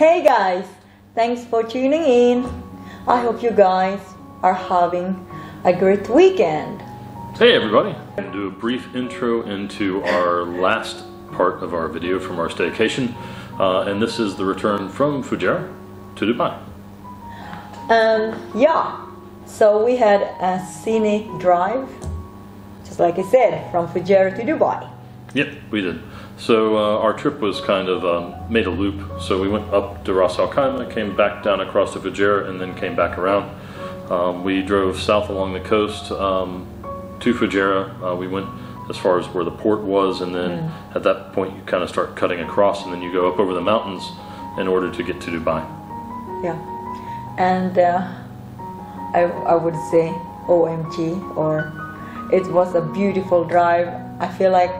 Hey guys, thanks for tuning in. I hope you guys are having a great weekend. Hey everybody, I'm going to do a brief intro into our last part of our video from our staycation, and this is the return from Fujairah to Dubai. Yeah, so we had a scenic drive, just like I said, from Fujairah to Dubai. Yep, we did. So our trip was kind of made a loop. So we went up to Ras Al Khaimah, came back down across to Fujairah, and then came back around. We drove south along the coast to Fujairah. We went as far as where the port was, and then at that point you kind of start cutting across, and then you go up over the mountains in order to get to Dubai. Yeah, and I would say OMG, or it was a beautiful drive. I feel like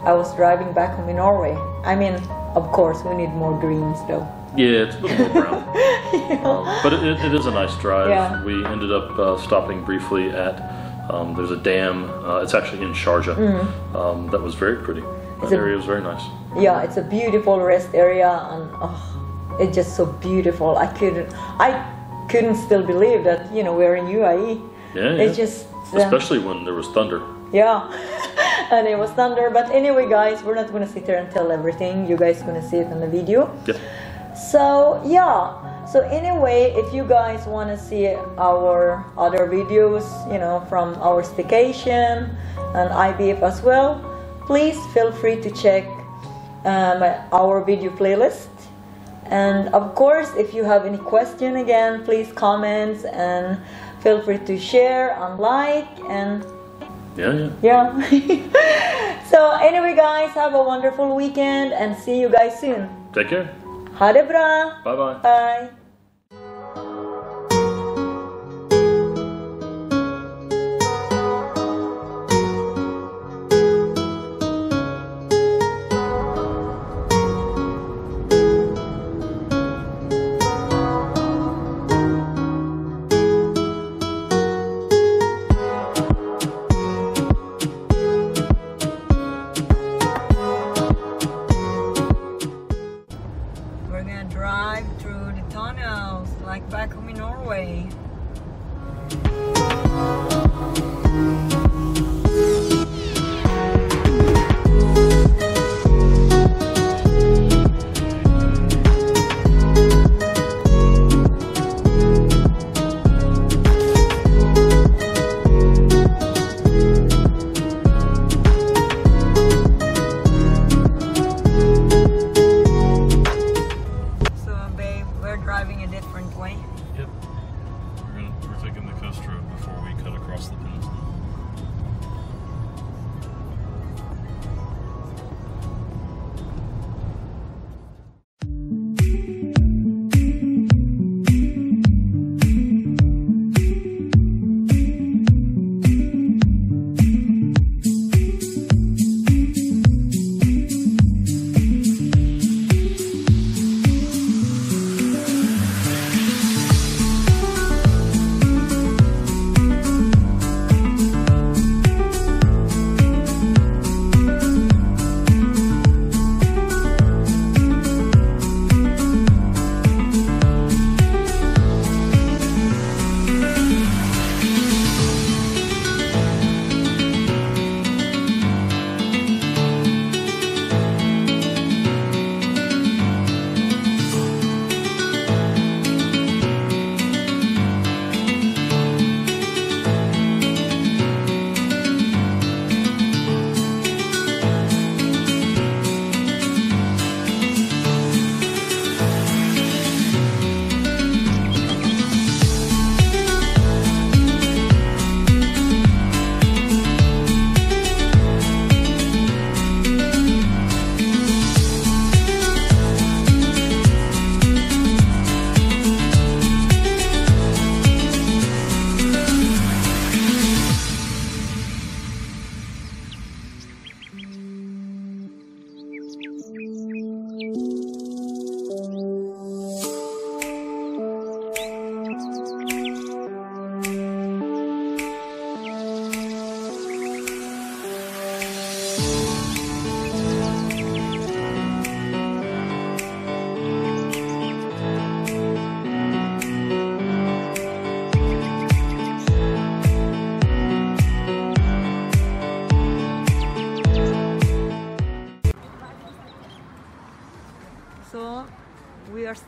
I was driving back home in Norway. I mean, of course, we need more greens though. Yeah, it's a little more brown. Yeah. But it is a nice drive. Yeah. We ended up stopping briefly at, there's a dam, it's actually in Sharjah, that was very pretty. That area was very nice. Yeah, it's a beautiful rest area, and it's just so beautiful. I couldn't still believe that, you know, we're in UAE. Yeah, It's just... especially when there was thunder. Yeah, and it was thunder. But anyway, guys, we're not going to sit here and tell everything. You guys are going to see it in the video. Yep. So, yeah. So anyway, if you guys want to see our other videos, you know, from our staycation and IBF as well, please feel free to check our video playlist. And of course, if you have any question, again, please comment and feel free to share and like and yeah. So anyway, guys, have a wonderful weekend and see you guys soon. Take care. Ha det bra. Bye-bye. Bye. We're gonna drive through the tunnel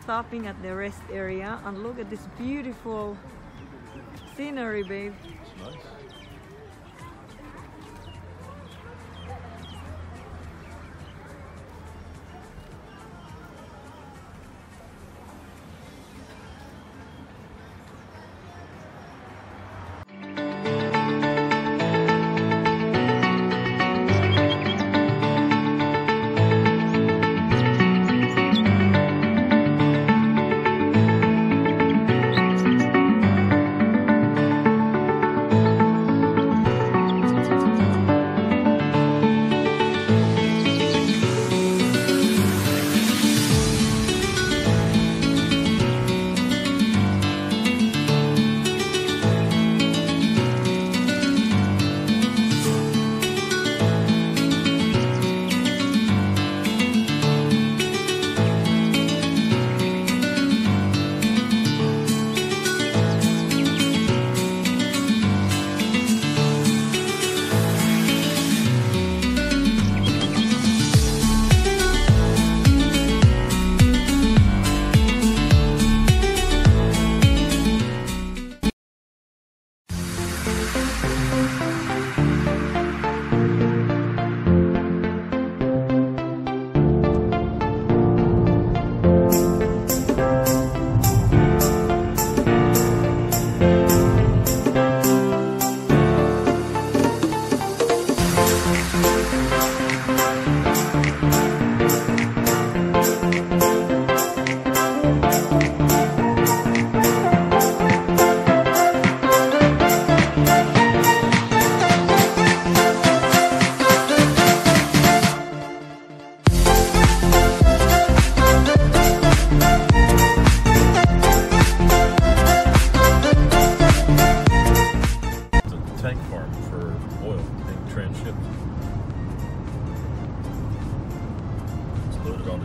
stopping at the rest area and look at this beautiful scenery, babe. It's nice.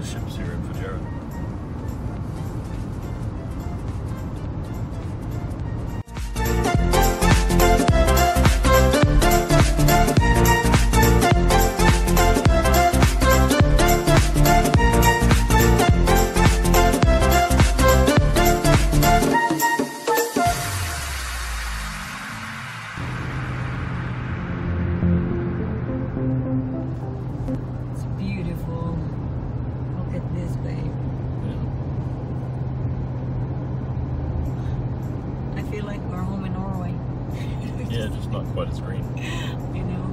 Ships here in Fujairah. Yeah, just not quite as green. I know.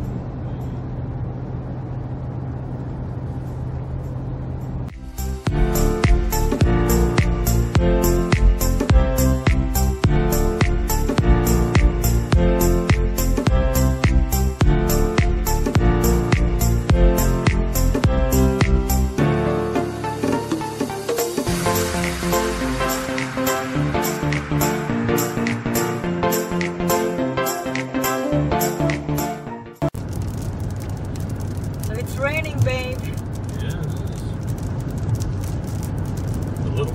It's raining, babe. Yeah, it is. A little.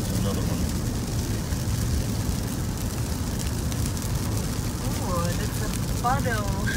There's another one. Oh, that's a puddle.